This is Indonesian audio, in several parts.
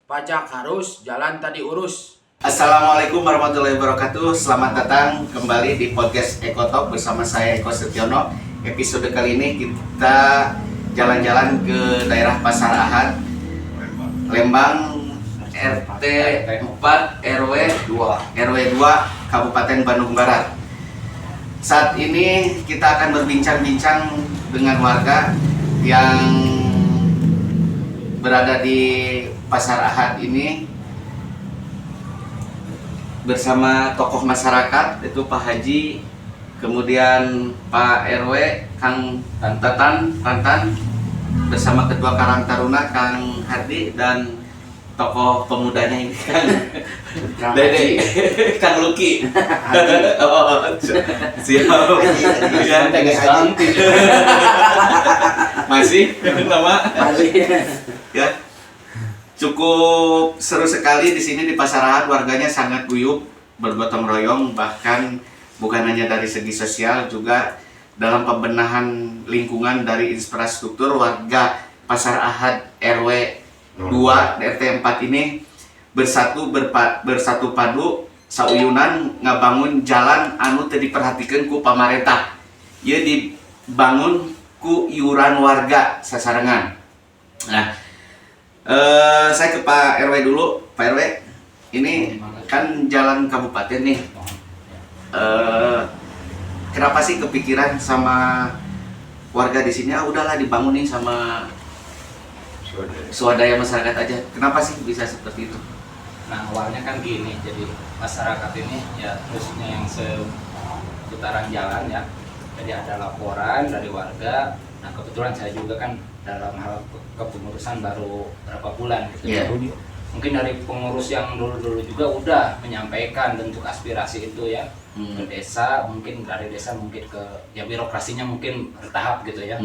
Pajak harus, jalan tadi urus. Assalamualaikum warahmatullahi wabarakatuh. Selamat datang kembali di podcast Ekotalk bersama saya Eko Setiono. Episode kali ini kita jalan-jalan ke daerah Pasar Ahad, Lembang, RT 4 RW 2 Kabupaten Bandung Barat. Saat ini kita akan berbincang-bincang dengan warga yang berada di Pasar Ahad ini bersama tokoh masyarakat, itu Pak Haji, kemudian Pak RW Kang Tantan bersama Ketua Karang Taruna Kang Hardi, dan tokoh pemudanya ini Kang Dede Kang Luki. Siap. Masih nama ya. Cukup seru sekali di sini di Pasar Ahad, warganya sangat guyup, bergotong royong, bahkan bukan hanya dari segi sosial, juga dalam pembenahan lingkungan dari infrastruktur. Warga Pasar Ahad RW 2 RT 4 ini bersatu padu sauyunan ngabangun jalan anu teu diperhatikeun ku pamarentah. Ieu dibangun ku iuran warga sasarengan. Nah, saya ke Pak RW dulu. Pak RW, ini kan jalan kabupaten nih. Kenapa sih kepikiran sama warga di sini? Udahlah dibangun nih sama swadaya masyarakat aja. Kenapa sih bisa seperti itu? Nah, awalnya kan gini, jadi masyarakat ini ya khususnya yang seputaran jalan ya. Jadi ada laporan dari warga. Nah, kebetulan saya juga kan dalam hal kepengurusan baru berapa bulan gitu. Yeah. Mungkin dari pengurus yang dulu-dulu juga udah menyampaikan bentuk aspirasi itu ya ke desa, mungkin dari desa mungkin ke ya birokrasinya mungkin bertahap gitu ya.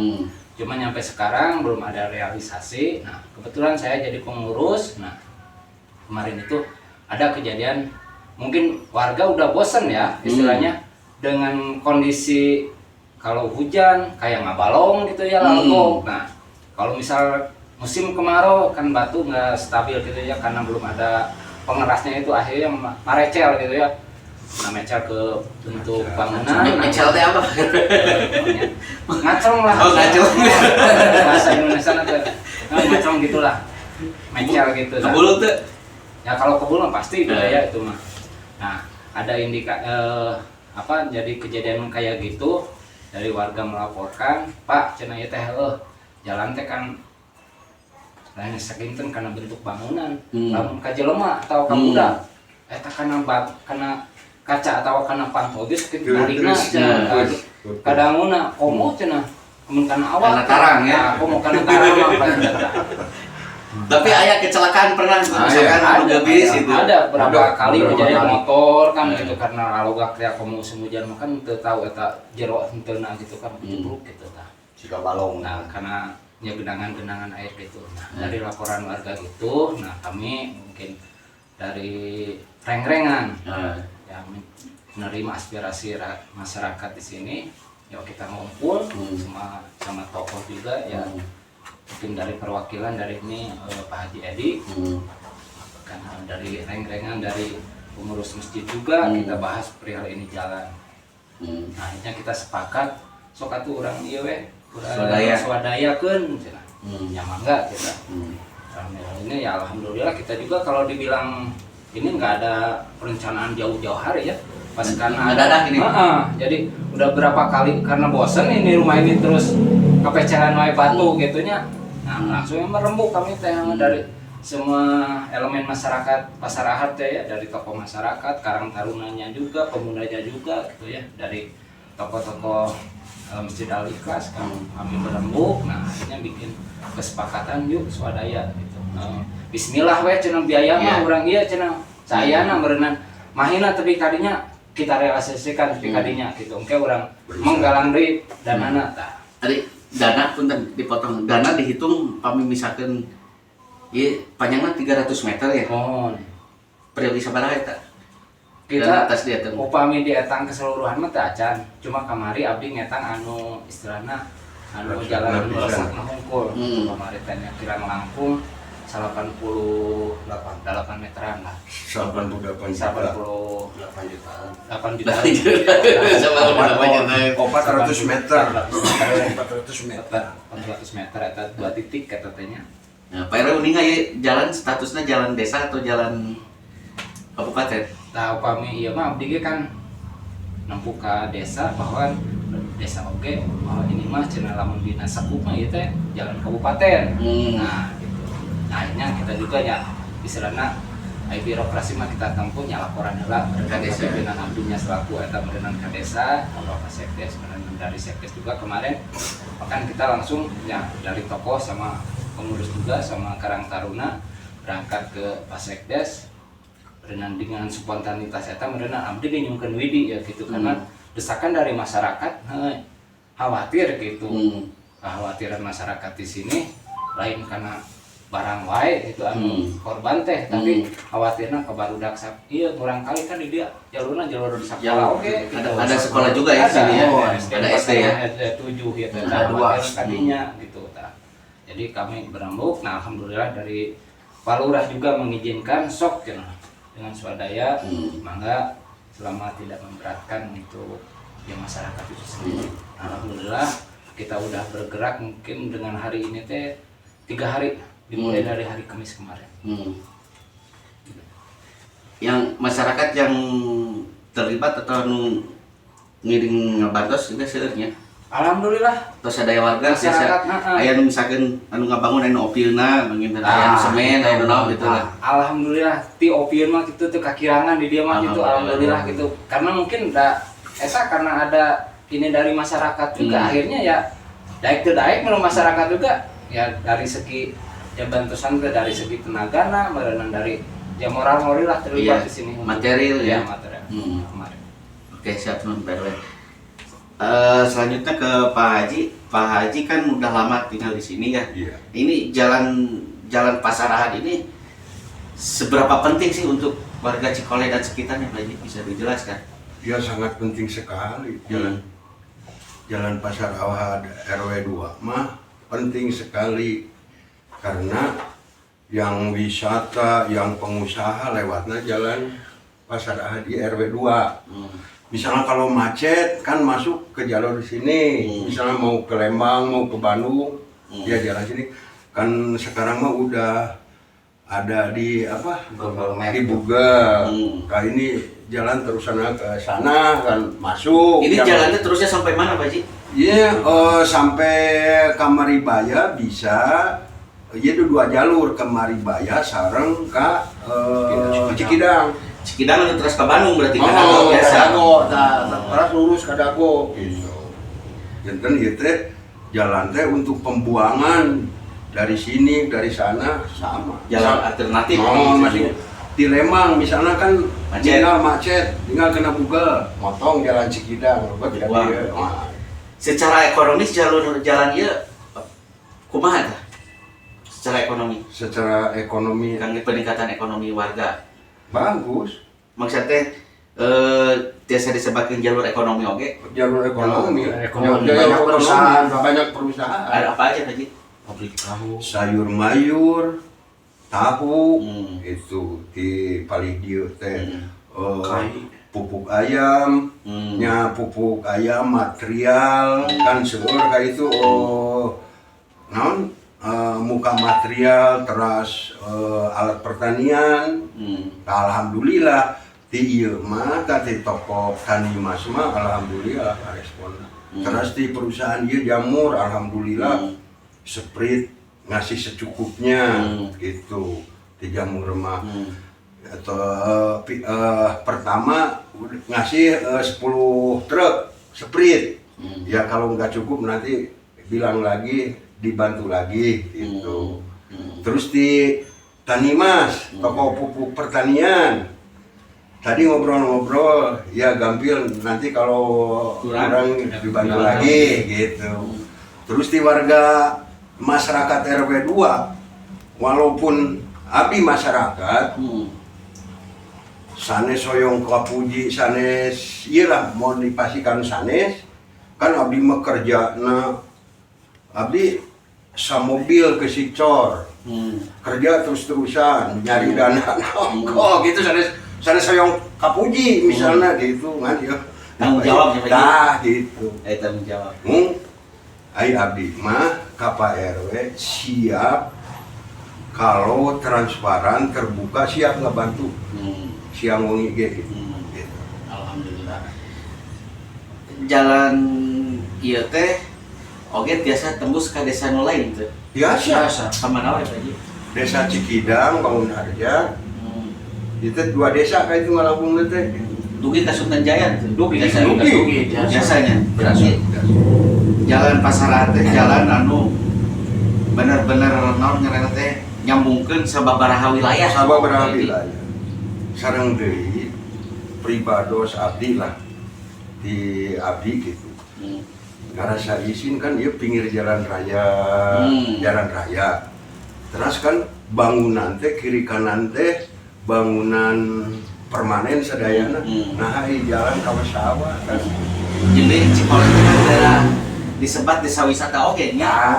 Cuma nyampe sekarang belum ada realisasi. Nah, kebetulan saya jadi pengurus. Nah, kemarin itu ada kejadian, mungkin warga udah bosen ya istilahnya dengan kondisi kalau hujan kayak ngabalong gitu ya lalgong. Nah, kalau misal musim kemarau kan batu nggak stabil gitu ya, karena belum ada pengerasnya, itu akhirnya marecel gitu ya. Nah, mecel ke bentuk bangunan. Mecel teh apa? Ngacrong lah. Oh, ngacrong. Bahasa Indonesia nanti. Nah, ngacrong gitulah. Mecel gitu. Kebulu tuh. Ya kalau kebul mah pasti budaya itu mah. Nah, ada jadi kejadian kayak gitu dari warga melaporkan, Pak, cenah ieu teh jalan teh kan lain sakinten karena bentuk bangunan, lamun ka jelema atau ka budak eta kana kaca atau kana pantogis kitu narikna cenah kadanguna komo cenah mun kana awal kana tarang ya. Komo kana tarang mah. Tapi ayah kecelakaan pernah misalkan ada bis itu. Ada berapa kali kejadian motor kan gitu, karena lalu gak kayak komo musim hujan makan teu tahu eta jero henteuna gitu kan jebruk gitu tah. Jika balong. Nah, karena ya genangan air gitu. Nah, dari laporan warga gitu, nah kami mungkin dari reng-rengan ya menerima aspirasi masyarakat di sini. Yuk kita ngumpul sama tokoh juga ya. Mungkin dari perwakilan dari ini Pak Haji Edi, karena dari reng-rengan dari pengurus masjid juga kita bahas perihal ini jalan. Nah, akhirnya kita sepakat sok atuh urang ieu we swadaya-keun cenah. Nyaman enggak kita. Ini ya alhamdulillah kita juga kalau dibilang ini enggak ada perencanaan jauh-jauh hari ya. Pas karena ada ini. Jadi udah berapa kali karena bosan ini rumah ini terus kepeceran wae batu gitunya. Nah, langsung merembuk kami teh dari semua elemen masyarakat Pasar Ahad ya, dari tokoh masyarakat, Karang Tarunanya juga, pemudanya juga gitu ya, dari tokoh-tokoh Masjid Al-Ikhlas kami berembuk. Nah, akhirnya bikin kesepakatan yuk swadaya gitu. Bismillah we cenah biaya mah urang ieu cenah sayana berenang mahina tapi kadinya kita realisasikan tapi kadinya gitu. Engke urang menggalang deui danana tah. Tadi dana punten dipotong. Dana dihitung pami misalkan ieu panjangna 300 meter ya. Oh. Periode sabaraha eta? Kita atas dia upami dietang keseluruhan mah teh acan. Cuma kamari abdi ngetang anu istilahna anu jalan anu lesak hungkul. Kamari teh kirang langkung 88 meteran lah. 88 juta. 88 jutaan. 8 juta. 400 meter. 400 meter. 400 meter eta 2 titik kata tanya. Nah, Pak RW uning aya jalan statusnya jalan desa atau jalan kabupaten? Tahu kami ieu mah abdi ge kan nempuh ka desa bahwa desa oge bahwa ini mah cenah lamun dina sakup mah ieu teh jalan kabupaten. Nah, gitu. Nah, akhirnya kita juga ya istilahna ai birokrasi mah kita tempuh nya laporan heula ka desa pimpinan abdinya selaku eta berenang ka desa, Bapak Sekdes, kemudian dari Sekdes juga kemarin bahkan kita langsung ya dari tokoh sama pengurus juga sama Karang Taruna berangkat ke Pak Sekdes dengan spontanitas eta merenang abdi nyungkeun widi ya gitu karena desakan dari masyarakat khawatir gitu. Kekhawatiran masyarakat di sini lain karena barang wae itu anu korban teh tapi khawatirna ke barudak ieu kurang kali kan di dia jalur di sekolah oke gitu. Ada sekolah juga ya di sini ya. Ada SD ya. SD 7 gitu ada 2 tadinya gitu. Jadi kami berembuk, nah alhamdulillah dari Pak Lurah juga mengizinkan sok dengan swadaya, mangga selama tidak memberatkan untuk yang masyarakat itu sendiri. Alhamdulillah kita udah bergerak mungkin dengan hari ini teh 3 hari dimulai dari hari Kamis kemarin. Yang masyarakat yang terlibat atau ngiring ngabantos juga sebenarnya. Alhamdulillah. Terus ada warga masyarakat aya nu misalkan anu ngabangun anu opilna mungkin aya semen aya naon gitu lah. Alhamdulillah ti opieun mah kitu teh kakirangan di dia mah gitu alhamdulillah gitu. Karena mungkin eta karena ada ini dari masyarakat juga akhirnya ya daek teu daek menurut masyarakat juga ya dari segi ya bantusan dari segi tenagana merenang dari ya moral lah terlibat di sini material ya material. Oke siap nun BRW. Selanjutnya ke Pak Haji. Pak Haji kan udah lama tinggal di sini ya. Iya. Ini jalan Pasar Ahad ini seberapa penting sih untuk warga Cikole dan sekitarnya, Pak Haji? Bisa dijelaskan? Ya sangat penting sekali jalan Pasar Ahad RW 2 mah penting sekali karena yang wisata, yang pengusaha lewatnya jalan Pasar Ahad di RW 2. Misalnya kalau macet kan masuk ke jalur sini, misalnya mau ke Lembang, mau ke Bandung, ya jalan sini. Kan sekarang mah udah ada di apa? Di Google. Kali ini jalan terusan ke sana kan masuk. Ini jalannya terusnya sampai mana, Pak Ji? Iya, sampai ke Maribaya bisa. Iya itu 2 jalur ke Maribaya sareng ke Cikidang. Cikidang itu terus ke Bandung berarti kan Dago biasa. Terus lurus ke Dago. Gitu. Janten ieu teh jalan teh untuk pembuangan dari sini, dari sana sama. Jalan alternatif. Masih di Lembang misalnya kan macet, tinggal kena Google, motong jalan Cikidang, Secara ekonomis jalan ieu kumaha tah? Secara ekonomi. Secara ekonomi kan peningkatan ekonomi warga. Bagus. Maksudnya biasa disebutkan jalur ekonomi oke? Jalur ekonomi. Banyak perusahaan. Ada apa aja tadi? Pabrik tahu. Sayur mayur, tahu, itu di Palidio teh. Pupuk ayam, pupuk ayam material kan seueur kayak itu muka material terus alat pertanian. Alhamdulillah di ieu mah di toko Tani Mas mah alhamdulillah respon. Terus di perusahaan ieu jamur alhamdulillah Sprite ngasih secukupnya gitu di jamur mah. Atau pertama ngasih 10 truk Sprite. Ya kalau nggak cukup nanti bilang lagi dibantu lagi gitu. Terus di Tani Mas, toko pupuk pertanian. Tadi ngobrol-ngobrol, ya gampil nanti kalau kurang dibantu lagi gitu. Terus di warga masyarakat RW 2, walaupun abdi masyarakat, sanes soyong kapuji, sanes iyalah mau dipasikan sanes, kan abdi mah kerja, nah abdi samobil ke Sicor. Kerja terus-terusan nyari dana kok gitu sana sayong kapuji misalnya gitu kan ya Tanggung jawab ya, Pak Ji. dah gitu Tanggung jawab. ai abdi mah ka Pak RW siap kalau transparan terbuka siap ngebantu siang wengi ge gitu. Alhamdulillah. Jalan ieu teh oge tiasa tembus ka desa nu lain teh. Biasa Kamana we Pak Ji? desa Cikidang Bangun Harja itu 2 desa kayak itu ngalampung teh Dugi ka Sultan Jaya teh. Dugi. Biasanya. Berarti jalan Pasar teh jalan anu bener-bener naon ngaranna teh nyambungkeun sababaraha wilayah. sababaraha wilayah sareng deui pribados abdi lah di abdi gitu ngarasa izin kan ieu pinggir jalan raya terus kan bangunan teh kiri kanan teh bangunan permanen sadayana nah ai jalan ka sawah kan Jadi Cikolong itu kan daerah disebat desa wisata oke nya.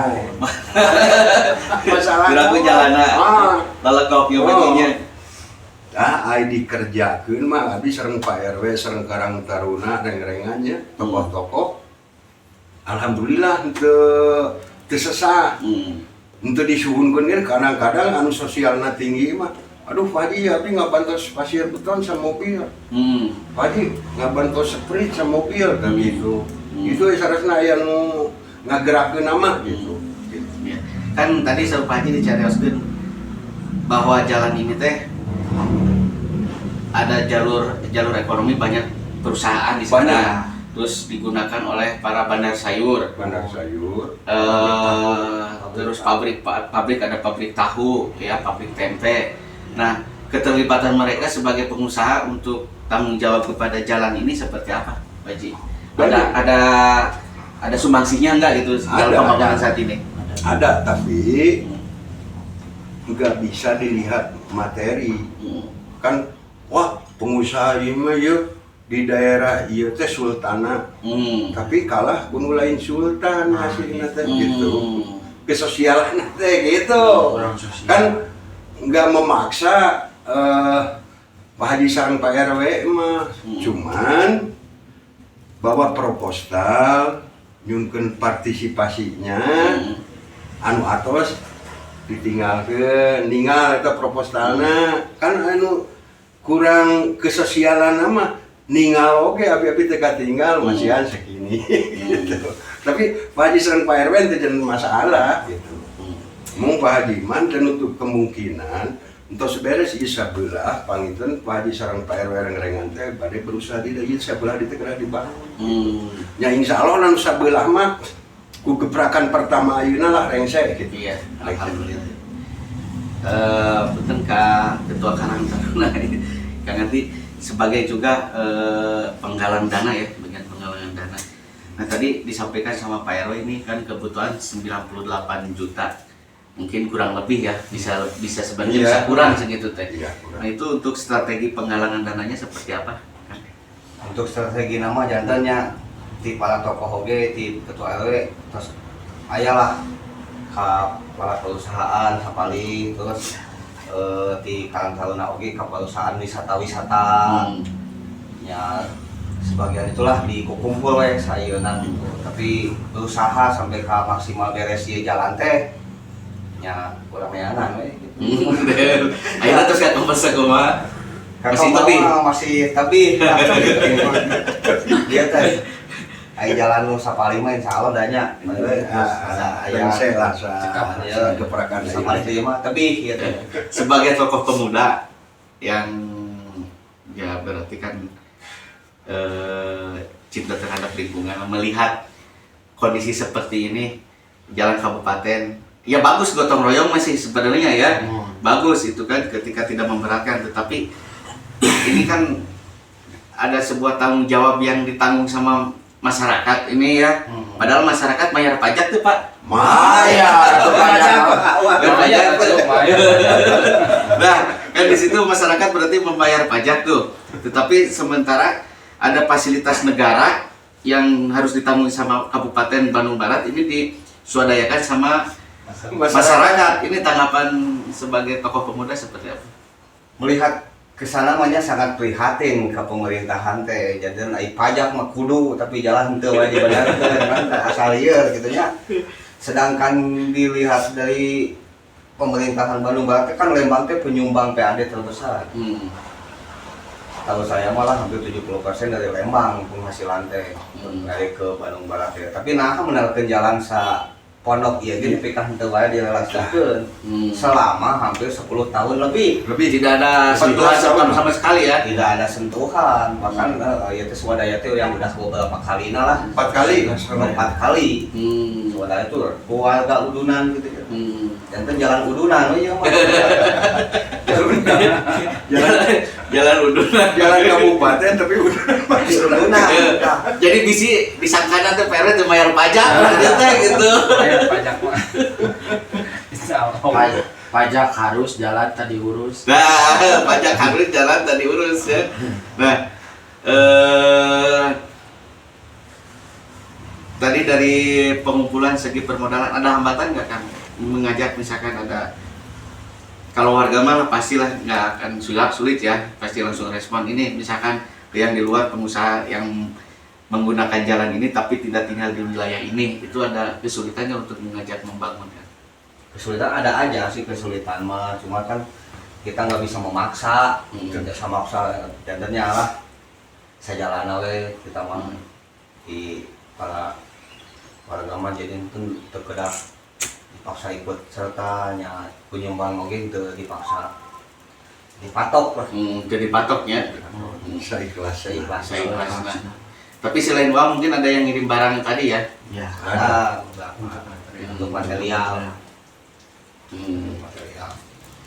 masalah Kira jalanna lalekok ieu baginya. ai dikerjakeun mah abdi sareng Pak RW sareng Karang Taruna reng-rengannya tokoh-tokoh alhamdulillah teu sesah untuk disuhunkeun kan kadang-kadang anu sosialna tinggi mah aduh Pak Haji abdi ngabantos pasir beton sama mobil Pak Haji ngabantos sprit sama mobil kan gitu itu sarasna aya nu ngagerakeun nama gitu Ya. Kan tadi Pak Haji dicarioskeun bahwa jalan ini teh ada jalur ekonomi banyak perusahaan di sana. Banyak. Terus digunakan oleh para bandar sayur. Terus pabrik ada pabrik tahu, ya pabrik tempe. Nah, keterlibatan mereka sebagai pengusaha untuk tanggung jawab kepada jalan ini seperti apa, Pak Haji? Ada sumbangsinya enggak gitu dalam pembangunan saat ini? Ada, tapi nggak bisa dilihat materi. Kan, wah pengusaha ini mah yuk di daerah iya teh sultana, tapi kalah kuno lain sultan hasilnya teh gitu. Kesosialan teh gitu. Kan nggak memaksa Pak Haji sareng Pak RW mah, cuman bawa proposal nyunkeun partisipasinya anu atos ditinggalkeun ninggal eta proposalna kan anu kurang kesosialan mah ninggal oke abi-abi teh katinggal masihan segini gitu. Tapi Pak Haji sareng Pak RW teh jangan masalah gitu. Mung Pak Haji man nutup kemungkinan entos beres ieu sabelah panginten Pak Haji sareng Pak RW reng-rengan teh bade berusaha di ieu sabelah di teh kena dibangun. Ya insyaallah nu sabelah mah ku gebrakan pertama ayeuna lah rengse gitu. Iya, alhamdulillah. Punten ka Ketua Karang Taruna Kang Ati sebagai juga penggalang dana ya, bagian penggalangan dana. Nah, tadi disampaikan sama Pak RW ini kan kebutuhan 98 juta. Mungkin kurang lebih ya, bisa sebenarnya bisa kurang segitu teh. Iya, kurang. Nah, itu untuk strategi penggalangan dananya seperti apa? Untuk strategi nama jantannya di para tokoh oge, di ketua RW, terus ayalah ka para perusahaan sapali, terus di Karang Taruna oge ka perusahaan wisata-wisata. Ya sebagian itulah dikumpul we sayeuna gitu. Tapi berusaha sampai ka maksimal beres ieu jalan teh nya kurang meanan we gitu. Ayeuna terus ka kompos kumaha? Masih tapi dia teh ai jalan nu sapali mah insyaallah danya Aya lah sa gebrakan sapali teh mah tapi ieu teh Sebagai tokoh pemuda yang ya berarti kan cinta terhadap lingkungan, melihat kondisi seperti ini jalan kabupaten ya bagus, gotong royong masih sebenarnya ya bagus itu kan ketika tidak memberatkan, tetapi ini kan ada sebuah tanggung jawab yang ditanggung sama masyarakat ini ya. Padahal masyarakat bayar pajak tuh Pak. Nah, kan di situ masyarakat berarti membayar pajak tuh. Tetapi sementara ada fasilitas negara yang harus ditanggung sama Kabupaten Bandung Barat ini diswadayakan sama Masyarakat ini tanggapan sebagai tokoh pemuda seperti apa? Melihat kesana mah sangat prihatin ke pemerintahan teh. Jadi ai pajak mah kudu tapi jalan teu wae dibenerkeun kan asal lieur gitu nya. Sedangkan dilihat dari pemerintahan Bandung Barat kan Lembang teh penyumbang PAD terbesar. Tahu saya malah hampir 70% dari Lembang penghasilan teh dari ke Bandung Barat ya. Tapi nah menarikeun jalan sa pondok ieu ge dipikah henteu wae direlasikeun selama hampir 10 tahun lebih. Tidak ada sentuhan sama sekali ya. Tidak ada sentuhan, bahkan ya teh swadaya teh yang udah beberapa kali lah. 4 kali. 4 kali. Swadaya itu keluarga udunan gitu ya. Dan itu jalan udunan we ya mah. Jalan udunan. Jalan kabupaten tapi udunan. Jadi bisi disangkana teh pere teu bayar pajak gitu. Bayar pajak mah. Pajak harus jalan tadi urus. Nah, pajak harus jalan tadi urus ya. Nah, tadi dari pengumpulan segi permodalan ada hambatan nggak Kang? Mengajak misalkan ada, kalau warga mah pastilah nggak akan sulit ya, pasti langsung respon. Ini misalkan yang di luar pengusaha yang menggunakan jalan ini tapi tidak tinggal di wilayah ini, itu ada kesulitannya untuk mengajak membangun kan? Kesulitan ada aja sih kesulitan mah, cuma kan kita nggak bisa memaksa, sama maksa jantannya lah. Saya jalan we kita mah di para warga mah jadi itu terkedak dipaksa ikut sertanya penyumbang oge itu dipaksa dipatok lah. Jadi patoknya. Saya ikhlas. Saya ikhlas. Tapi selain uang mungkin ada yang ngirim barang tadi ya? Ya. Ada untuk material.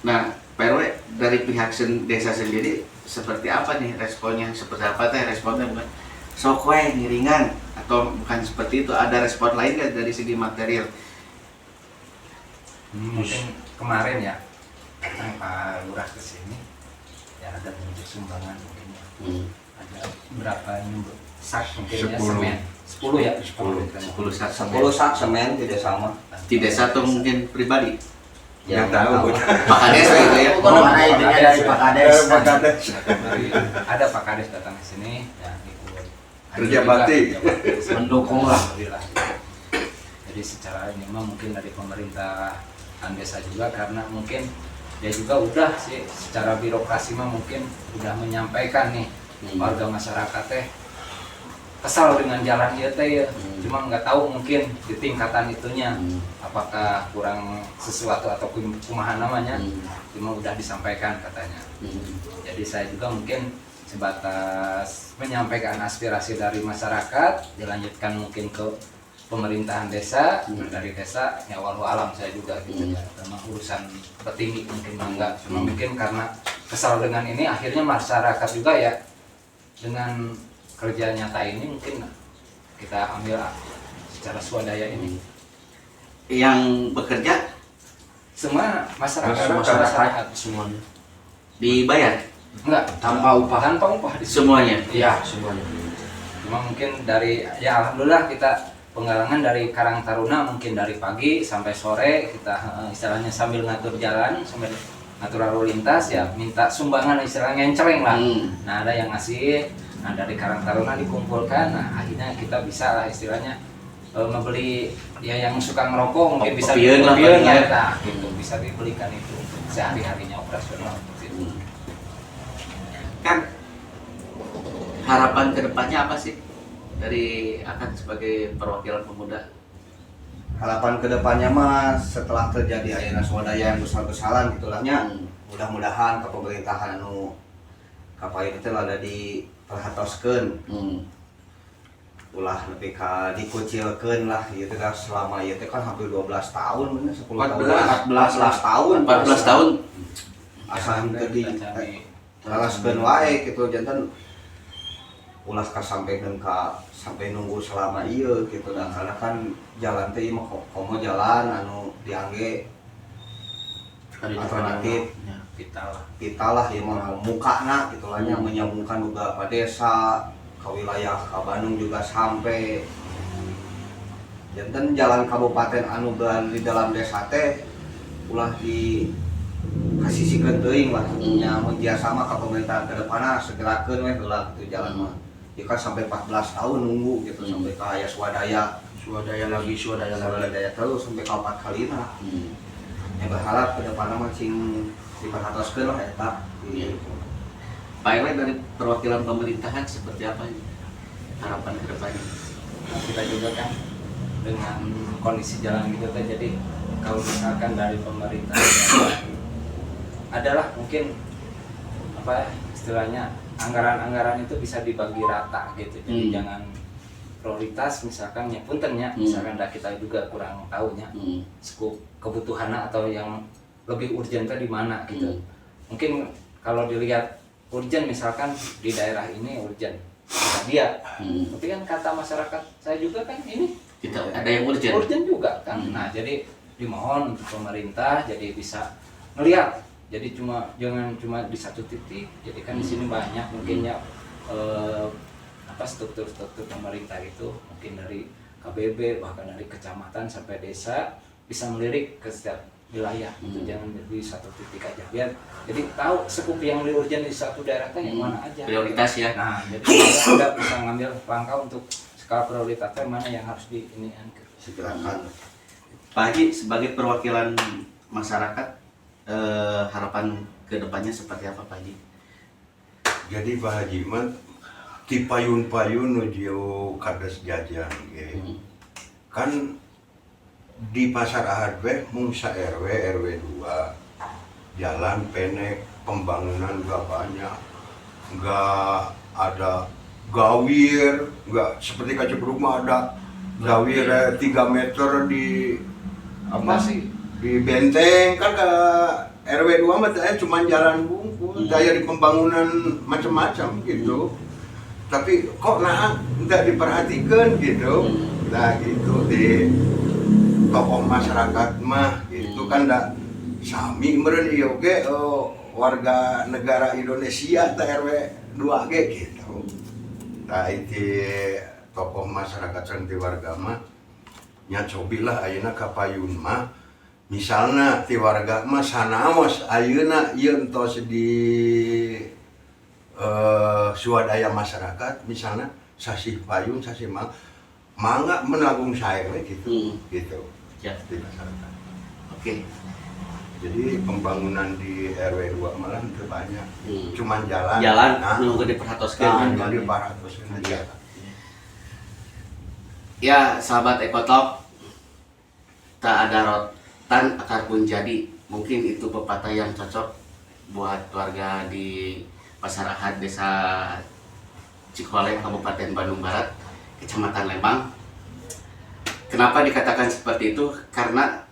Nah, Pak RW dari pihak desa sendiri seperti apa nih responnya? Seperti apa teh responnya, bukan sok we ngiringan atau bukan seperti itu? Ada respon lain nggak dari segi material? Mungkin kemarin ya Pak Lurah kesini ya ada bentuk sumbangan mungkin ya. Ada berapa nyumbang sak mungkin ya 10. semen 10 ya 10 sak 10 sak semen tidak sama. di desa atau mungkin pribadi? Yang tahu. Pak Kades gitu ya? Mana idenya dari Pak Kades? Ada Pak Kades datang ke sini ya ikut Kerja bakti. Mendukung lah. Alhamdulillah. Jadi secara ini mah mungkin dari pemerintah desa juga, karena mungkin dia juga udah sih secara birokrasi mah mungkin udah menyampaikan nih warga masyarakat teh kesal dengan jalan ieu teh ya. Cuma nggak tahu mungkin di tingkatan itunya apakah kurang sesuatu atau kumaha namanya. Cuma udah disampaikan katanya. Jadi saya juga mungkin sebatas menyampaikan aspirasi dari masyarakat, dilanjutkan mungkin ke pemerintahan desa, dari desa ya walau alam saya juga gitu ya. Memang urusan petinggi mungkin enggak, cuma mungkin karena kesal dengan ini akhirnya masyarakat juga ya dengan kerja nyata ini mungkin kita ambil secara swadaya ini. Yang bekerja Semua masyarakat semuanya dibayar enggak tanpa upah. tanpa upah di semuanya. Iya, semuanya. Cuma mungkin dari ya alhamdulillah kita penggalangan dari Karang Taruna mungkin dari pagi sampai sore kita istilahnya sambil ngatur jalan, sambil ngatur lalu lintas ya minta sumbangan istilahnya yang cereng lah. Nah ada yang ngasih, nah dari Karang Taruna dikumpulkan, nah akhirnya kita bisa lah istilahnya membeli ya yang suka ngerokok mungkin bisa Kopian lah, dibelikan ya. nah, gitu bisa dibelikan itu untuk sehari-harinya operasional gitu. Kan harapan kedepannya apa sih dari akan sebagai perwakilan pemuda? Harapan kedepannya mah setelah terjadi ayana swadaya yang besar-besaran gitulahnya, mudah-mudahan ke pemerintahan anu kapal itu ada diperhatoskeun, ulah lebih ka dikucilkeun lah ieu teh selama ieu teh kan hampir 12 tahun bener 10 tahun 14 tahun 14 tahun. asal teu di lalaskeun wae kitu janten ulah kasampekeun ka sampai nunggu selama ieu gitu dan karena kan jalan teh mah komo jalan anu diangge alternatif kita lah ya mah mukana gitu lah nya menyambungkan beberapa desa ke wilayah ke Bandung juga sampai Janten jalan kabupaten anu berada di dalam desa teh ulah dikasih sikeun teuing lah nya mun tiasa mah ka pemerintahan ke depanna segerakeun we heula kitu jalan mah. Ya kan sampai 14 tahun nunggu gitu sampai ke aya swadaya terus sampai ke 4 kalina. Ya berharap ke depanna mah sing diperhatoskeun lah eta. Pak RW dari perwakilan pemerintahan seperti apa ini harapan ke depannya? Nah, kita juga kan dengan kondisi jalan gitu kan, jadi kalau misalkan dari pemerintah adalah mungkin apa istilahnya anggaran-anggaran itu bisa dibagi rata gitu, jadi jangan prioritas misalkan ya puntennya misalkan kita juga kurang tahunya skup kebutuhannya atau yang lebih urgent di mana gitu. Mungkin kalau dilihat urgent misalkan di daerah ini urgent dia, tapi kan kata masyarakat saya juga kan ini Kita ada yang urgent juga kan. Nah jadi dimohon pemerintah jadi bisa melihat, jadi jangan cuma di satu titik, jadi kan di sini banyak mungkinnya struktur pemerintah itu mungkin dari KBB bahkan dari kecamatan sampai desa bisa melirik ke setiap wilayah itu, jangan di satu titik aja, biar jadi tahu skup yang urgent di satu daerah yang mana aja prioritas ya. Nah jadi kita bisa ngambil langkah untuk skala prioritasnya mana yang harus diinikan Segerakan. Pak Haji sebagai perwakilan masyarakat harapan kedepannya seperti apa Pak Haji? Jadi Pak Haji mah ti payun-payun nuju kades jajan ge. Kan di Pasar Ahad we mung sa RW 2 jalan pendek, pembangunan gak banyak, gak ada gawir, gak seperti kaca rumah ada gawir 3 meter di apa sih di benteng kan ke RW 2 mah cuma jalan bungkus, daya di pembangunan macam-macam gitu. Tapi kok nah enggak diperhatikan gitu. Nah gitu di tokoh masyarakat mah itu kan enggak sami meureun ieu ge warga negara Indonesia teh RW 2 ge gitu. Nah itu tokoh masyarakat cantik warga mah nya cobilah ayeuna ka payun mah misalna ti warga mah sanaos ayeuna ieu entos di swadaya masyarakat misalnya sasih payun sasih mangga menagung saya gitu gitu Ya. di masyarakat. Oke. Jadi pembangunan di RW 2 malah terbanyak cuman jalan nunggu diperhatoskeun jadi 400 aja. Ya sahabat Ekotalk, tak ada rotan akar pun jadi. Mungkin itu pepatah yang cocok buat warga di Pasar Ahad, Desa Cikole, Kabupaten Bandung Barat, Kecamatan Lembang. Kenapa dikatakan seperti itu? Karena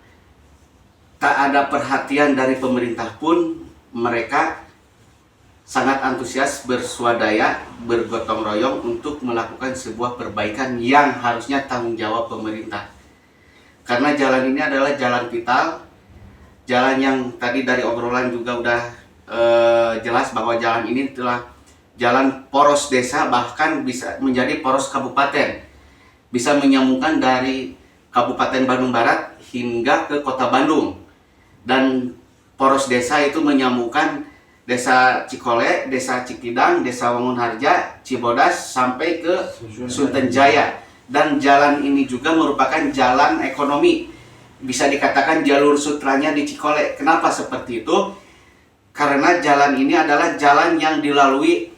tak ada perhatian dari pemerintah pun, mereka sangat antusias berswadaya, bergotong royong untuk melakukan sebuah perbaikan yang harusnya tanggung jawab pemerintah. Karena jalan ini adalah jalan vital, jalan yang tadi dari obrolan juga udah jelas bahwa jalan ini telah jalan poros desa, bahkan bisa menjadi poros kabupaten, bisa menyambungkan dari Kabupaten Bandung Barat hingga ke Kota Bandung, dan poros desa itu menyambungkan Desa Cikole, Desa Cikidang, Desa Wangunharja, Cibodas sampai ke Sunten Jaya. Dan jalan ini juga merupakan jalan ekonomi, bisa dikatakan jalur sutranya di Cikole. Kenapa seperti itu? Karena jalan ini adalah jalan yang dilalui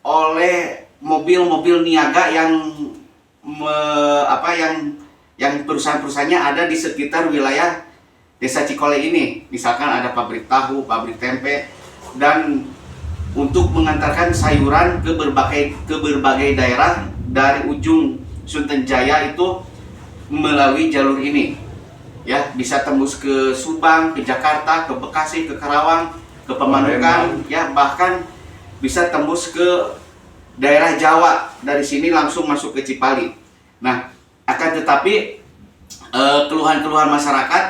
oleh mobil-mobil niaga yang perusahaan-perusahaannya ada di sekitar wilayah Desa Cikole ini. Misalkan ada pabrik tahu, pabrik tempe, dan untuk mengantarkan sayuran ke berbagai daerah dari ujung Sunten Jaya itu melalui jalur ini. Ya, bisa tembus ke Subang, ke Jakarta, ke Bekasi, ke Karawang, ke Pemanukan, ya bahkan bisa tembus ke daerah Jawa, dari sini langsung masuk ke Cipali. Nah, akan tetapi keluhan-keluhan masyarakat,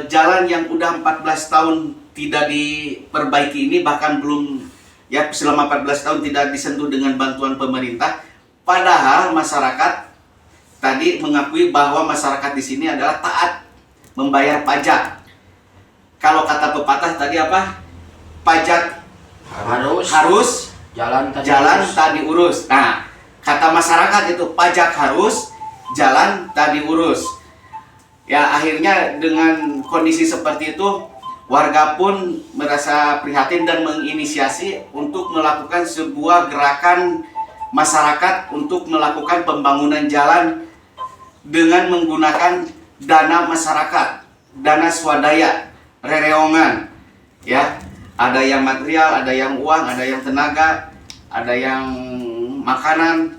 jalan yang udah 14 tahun tidak diperbaiki ini, bahkan belum, ya selama 14 tahun tidak disentuh dengan bantuan pemerintah, padahal masyarakat tadi mengakui bahwa masyarakat di sini adalah taat membayar pajak. Kalau kata pepatah tadi apa? Pajak harus jalan tak diurus. Nah, kata masyarakat itu pajak harus, jalan tak diurus. Ya, akhirnya dengan kondisi seperti itu, warga pun merasa prihatin dan menginisiasi untuk melakukan sebuah gerakan masyarakat untuk melakukan pembangunan jalan dengan menggunakan dana masyarakat, dana swadaya, rereongan, ya. Ada yang material, ada yang uang, ada yang tenaga, ada yang makanan,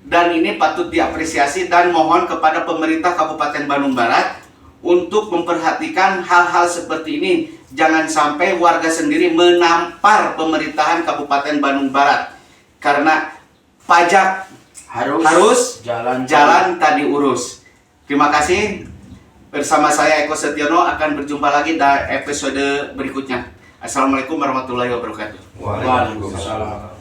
dan ini patut diapresiasi dan mohon kepada pemerintah Kabupaten Bandung Barat untuk memperhatikan hal-hal seperti ini. Jangan sampai warga sendiri menampar pemerintahan Kabupaten Bandung Barat karena pajak harus jalan tak diurus. Terima kasih. Bersama saya Eko Setiono akan berjumpa lagi di episode berikutnya. Assalamualaikum warahmatullahi wabarakatuh. Waalaikumsalam.